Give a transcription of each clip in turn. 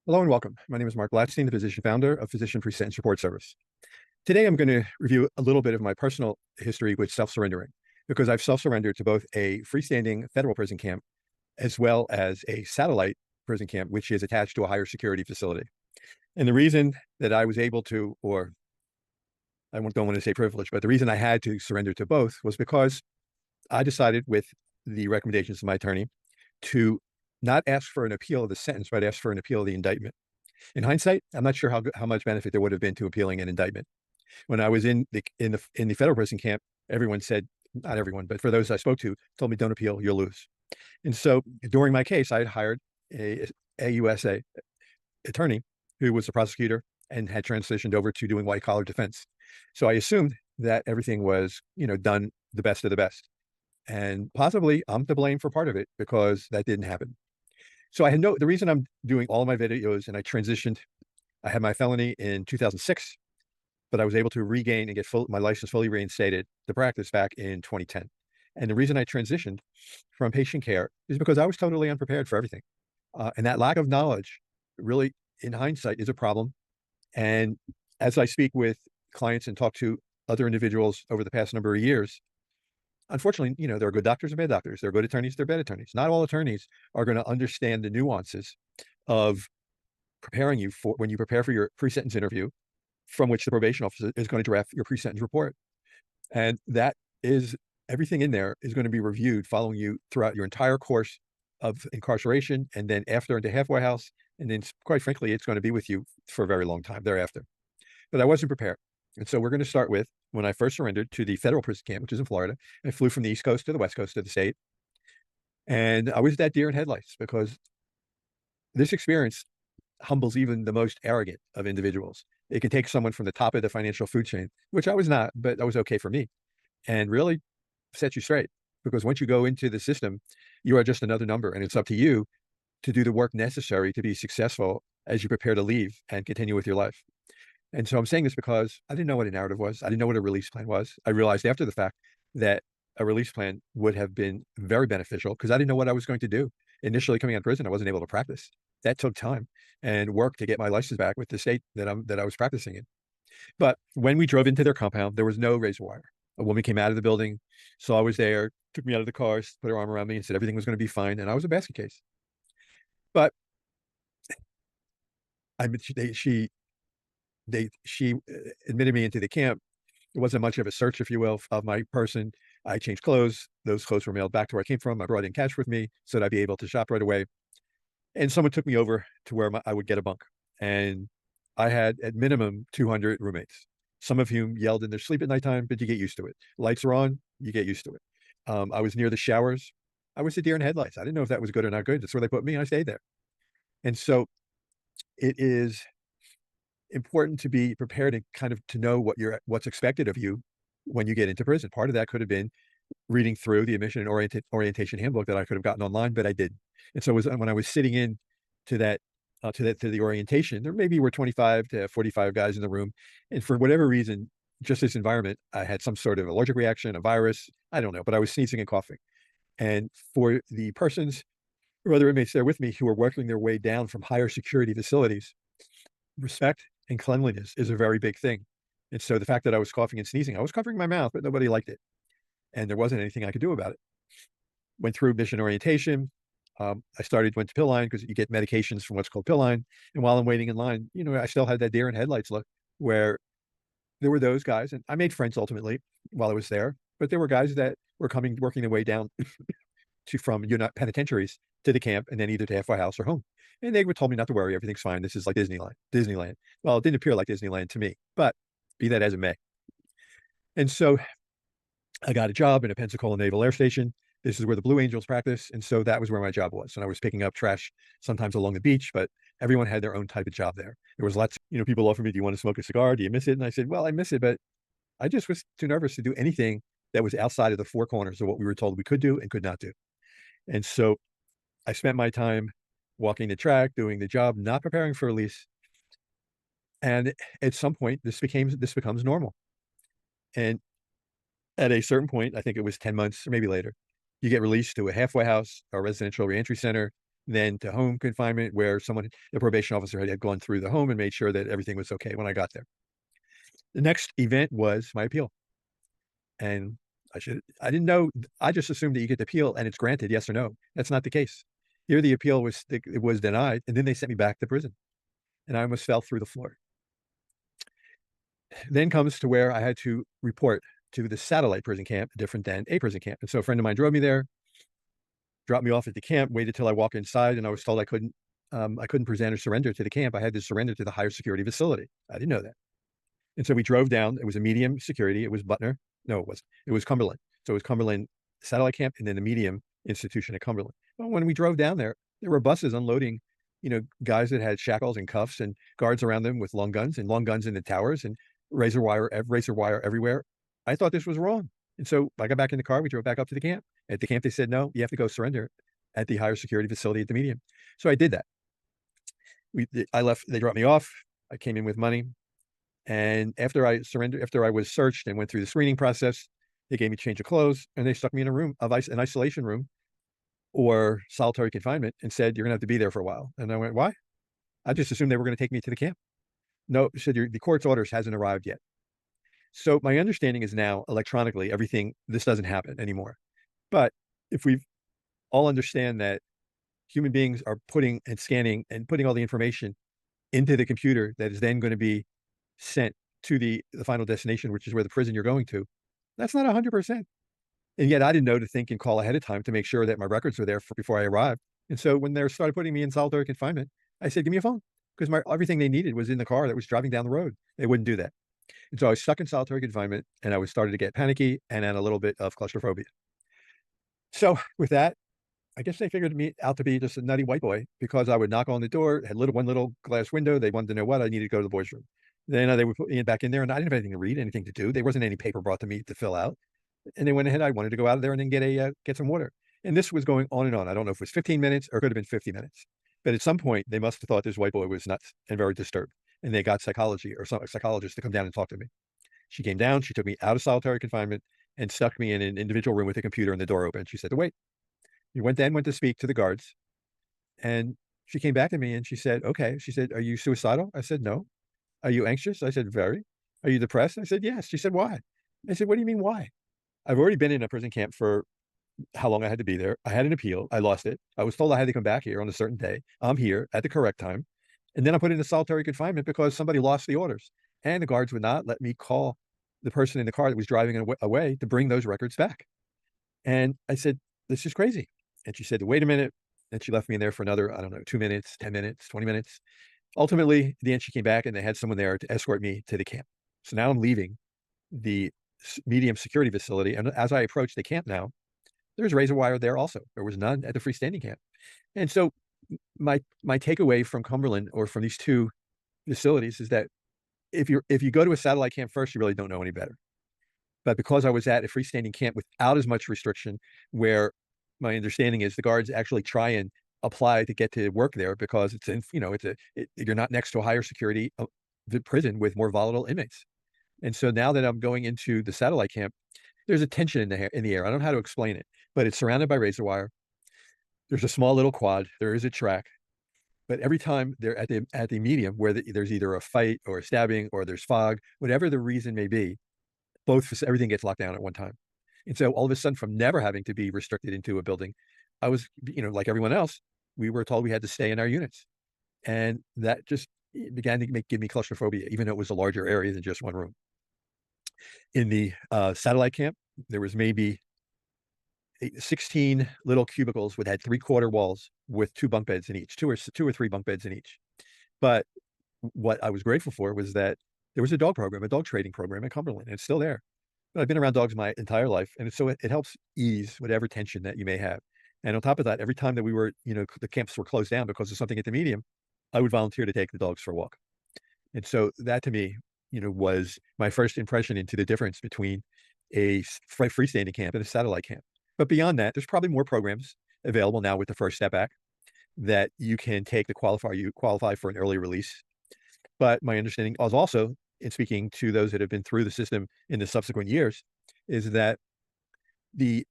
Hello and welcome. My name is Mark Blatstein, the physician founder of Physician Presentence Report Service. Today, I'm going to review a little bit of my personal history with self-surrendering, because I've self-surrendered to both a freestanding federal prison camp as well as a satellite prison camp, which is attached to a higher security facility. And the reason that I was able to, or I don't want to say privilege, but the reason I had to surrender to both was because I decided, with the recommendations of my attorney, to not ask for an appeal of the sentence, but ask for an appeal of the indictment. In hindsight, I'm not sure how much benefit there would have been to appealing an indictment. When I was in the federal prison camp, everyone said, not everyone, but for those I spoke to, told me, don't appeal, you'll lose. And so during my case, I had hired a AUSA attorney who was a prosecutor and had transitioned over to doing white collar defense. So I assumed that everything was, done the best of the best. And possibly I'm to blame for part of it, because that didn't happen. So the reason I'm doing all of my videos, and I had my felony in 2006, but I was able to regain and get my license fully reinstated to practice back in 2010. And the reason I transitioned from patient care is because I was totally unprepared for everything. And that lack of knowledge really, in hindsight, is a problem. And as I speak with clients and talk to other individuals over the past number of years, unfortunately, there are good doctors and bad doctors. There are good attorneys, there are bad attorneys. Not all attorneys are going to understand the nuances of preparing you for when you prepare for your pre-sentence interview, from which the probation officer is going to draft your pre-sentence report. And that is, everything in there is going to be reviewed following you throughout your entire course of incarceration, and then after into halfway house. And then, quite frankly, it's going to be with you for a very long time thereafter. But I wasn't prepared. And so we're going to start with when I first surrendered to the federal prison camp, which is in Florida. I flew from the East Coast to the West Coast of the state. And I was that deer in headlights, because this experience humbles even the most arrogant of individuals. It can take someone from the top of the financial food chain, which I was not, but that was okay for me, and really set you straight. Because once you go into the system, you are just another number, and it's up to you to do the work necessary to be successful as you prepare to leave and continue with your life. And so I'm saying this because I didn't know what a narrative was. I didn't know what a release plan was. I realized after the fact that a release plan would have been very beneficial, because I didn't know what I was going to do. Initially coming out of prison, I wasn't able to practice. That took time and work to get my license back with the state that I was practicing in. But when we drove into their compound, there was no razor wire. A woman came out of the building, saw I was there, took me out of the car, put her arm around me, and said everything was going to be fine. And I was a basket case. But she admitted me into the camp. It wasn't much of a search, if you will, of my person. I changed clothes. Those clothes were mailed back to where I came from. I brought in cash with me so that I'd be able to shop right away. And someone took me over to where I would get a bunk. And I had at minimum 200 roommates, some of whom yelled in their sleep at nighttime, but you get used to it. Lights are on, you get used to it. I was near the showers. I was a deer in headlights. I didn't know if that was good or not good. That's where they put me, and I stayed there. And so it is important to be prepared and kind of to know what's expected of you when you get into prison. Part of that could have been reading through the admission and orientation handbook that I could have gotten online, but I didn't. And so when I was sitting in to the orientation, there maybe were 25 to 45 guys in the room. And for whatever reason, just this environment, I had some sort of allergic reaction, a virus, I don't know, but I was sneezing and coughing. And for the persons or other inmates there with me who were working their way down from higher security facilities, respect and cleanliness is a very big thing. And so the fact that I was coughing and sneezing, I was covering my mouth, but nobody liked it. And there wasn't anything I could do about it. Went through mission orientation. I went to pill line, because you get medications from what's called pill line. And while I'm waiting in line, I still had that deer in headlights look, where there were those guys, and I made friends ultimately while I was there, but there were guys that were working their way down from penitentiaries to the camp, and then either to halfway house or home. And they told me not to worry, everything's fine. This is like Disneyland. Well, it didn't appear like Disneyland to me, but be that as it may. And so I got a job in a Pensacola Naval Air Station. This is where the Blue Angels practice. And so that was where my job was. And I was picking up trash sometimes along the beach, but everyone had their own type of job there. There was lots, people offered me, do you want to smoke a cigar? Do you miss it? And I said, well, I miss it, but I just was too nervous to do anything that was outside of the four corners of what we were told we could do and could not do. And so I spent my time walking the track, doing the job, not preparing for release. And at some point, this becomes normal. And at a certain point, I think it was 10 months or maybe later, you get released to a halfway house, a residential reentry center. then to home confinement, where the probation officer had gone through the home and made sure that everything was okay when I got there. The next event was my appeal. And I didn't know, I just assumed that you get the appeal and it's granted, yes or no. That's not the case. Here, the appeal it was denied, and then they sent me back to prison, and I almost fell through the floor. Then comes to where I had to report to the satellite prison camp, different than a prison camp. And so a friend of mine drove me there, dropped me off at the camp, waited till I walked inside, and I was told I couldn't present or surrender to the camp. I had to surrender to the higher security facility. I didn't know that. And so we drove down. It was a medium security. It was Butner. No, it wasn't. It was Cumberland. So it was Cumberland Satellite Camp and then the medium institution at Cumberland. Well, when we drove down there were buses unloading, guys that had shackles and cuffs and guards around them with long guns in the towers and razor wire everywhere. I thought this was wrong. And so I got back in the car. We drove back up to the camp. At the camp, they said, no, you have to go surrender at the higher security facility at the medium. So I did that. I left. They dropped me off. I came in with money. And after I surrendered, after I was searched and went through the screening process, they gave me a change of clothes and they stuck me in a room an isolation room or solitary confinement and said, you're going to have to be there for a while. And I went, why? I just assumed they were going to take me to the camp. No, said the court's orders hasn't arrived yet. So my understanding is now electronically, this doesn't happen anymore. But if we all understand that human beings are putting and scanning and putting all the information into the computer that is then going to be sent to the final destination, which is where the prison you're going to, that's not 100%. And yet I didn't know to think and call ahead of time to make sure that my records were there before I arrived. And so when they started putting me in solitary confinement, I said, give me a phone, because everything they needed was in the car that was driving down the road. They wouldn't do that. And so I was stuck in solitary confinement, and I was started to get panicky and had a little bit of claustrophobia. So with that, I guess they figured me out to be just a nutty white boy, because I would knock on the door, had one little glass window. They wanted to know what I needed to go to the boys' room. Then they would put me back in there, and I didn't have anything to read, anything to do. There wasn't any paper brought to me to fill out. And they went ahead. I wanted to go out of there and then get some water. And this was going on and on. I don't know if it was 15 minutes or it could have been 50 minutes. But at some point, they must have thought this white boy was nuts and very disturbed. And they got a psychologist to come down and talk to me. She came down. She took me out of solitary confinement and stuck me in an individual room with a computer and the door open. She said, wait. You went to speak to the guards. And she came back to me and she said, okay. She said, are you suicidal? I said, no. Are you anxious? I said, very. Are you depressed? I said, yes. She said, why? I said, what do you mean, why? I've already been in a prison camp for how long I had to be there. I had an appeal. I lost it. I was told I had to come back here on a certain day. I'm here at the correct time. And then I put into solitary confinement because somebody lost the orders. And the guards would not let me call the person in the car that was driving away to bring those records back. And I said, this is crazy. And she said, wait a minute. And she left me in there for another, I don't know, 2 minutes, 10 minutes, 20 minutes. Ultimately, at the end, she came back and they had someone there to escort me to the camp. So now I'm leaving the medium security facility. And as I approach the camp now, there's razor wire there also. There was none at the freestanding camp. And so my takeaway from Cumberland, or from these two facilities, is that if you go to a satellite camp first, you really don't know any better. But because I was at a freestanding camp without as much restriction, where my understanding is the guards actually try and apply to get to work there because it's in, you're not next to a higher security prison with more volatile inmates. And so now that I'm going into the satellite camp, there's a tension in the air. I don't know how to explain it, but it's surrounded by razor wire. There's a small little quad. There is a track. But every time they're at the medium, where there's either a fight or a stabbing or there's fog, whatever the reason may be, everything gets locked down at one time. And so all of a sudden, from never having to be restricted into a building, I was, like everyone else, we were told we had to stay in our units. And that just began to give me claustrophobia, even though it was a larger area than just one room. In the satellite camp, there was maybe 16 little cubicles that had 3/4 walls with 2 bunk beds in each, two or 3 bunk beds in each. But what I was grateful for was that there was a dog trading program at Cumberland, and it's still there. But I've been around dogs my entire life, and so it helps ease whatever tension that you may have. And on top of that, every time that we were, the camps were closed down because of something at the medium, I would volunteer to take the dogs for a walk. And so that to me, was my first impression into the difference between a freestanding camp and a satellite camp. But beyond that, there's probably more programs available now with the First Step Act that you can take to qualify for an early release. But my understanding was also, in speaking to those that have been through the system in the subsequent years, is that the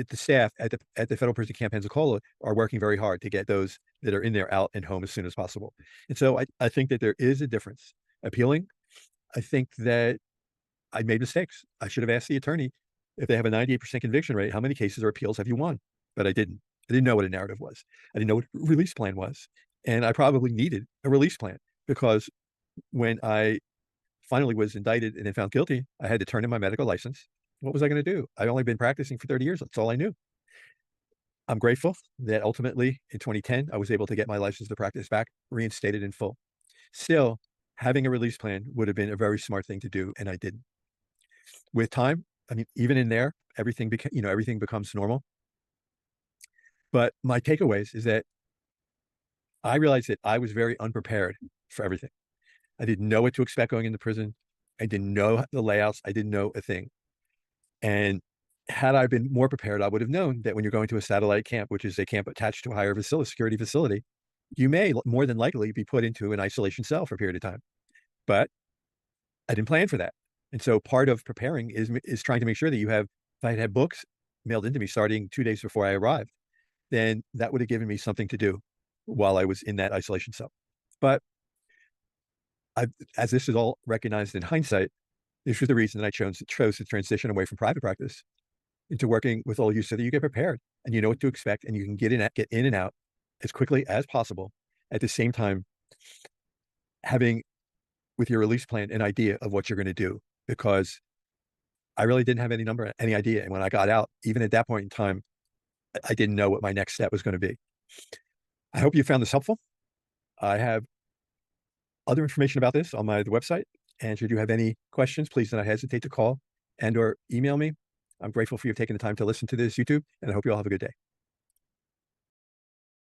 the staff at the federal prison camp Pensacola are working very hard to get those that are in there out and home as soon as possible. And so I think that there is a difference. Appealing, I think that I made mistakes. I should have asked the attorney if they have a 98% conviction rate, how many cases or appeals have you won? But I didn't. I didn't know what a narrative was. I didn't know what a release plan was. And I probably needed a release plan because when I finally was indicted and then found guilty, I had to turn in my medical license. What was I going to do? I'd only been practicing for 30 years. That's all I knew. I'm grateful that ultimately in 2010, I was able to get my license to practice back, reinstated in full. Still, having a release plan would have been a very smart thing to do, and I didn't. With time, I mean, even in there, everything becomes normal. But my takeaways is that I realized that I was very unprepared for everything. I didn't know what to expect going into prison. I didn't know the layouts. I didn't know a thing. And had I been more prepared, I would have known that when you're going to a satellite camp, which is a camp attached to a higher security facility, you may more than likely be put into an isolation cell for a period of time. But I didn't plan for that. And so part of preparing is trying to make sure that you have, if I had books mailed into me starting 2 days before I arrived, then that would have given me something to do while I was in that isolation cell. But as this is all recognized in hindsight, this was the reason that I chose to transition away from private practice into working with all you so that you get prepared and you know what to expect and you can get in and out as quickly as possible. At the same time, having with your release plan an idea of what you're going to do, because I really didn't have any idea. And when I got out, even at that point in time, I didn't know what my next step was going to be. I hope you found this helpful. I have other information about this on the website. And should you have any questions, please do not hesitate to call and or email me. I'm grateful for you taking the time to listen to this YouTube, and I hope you all have a good day.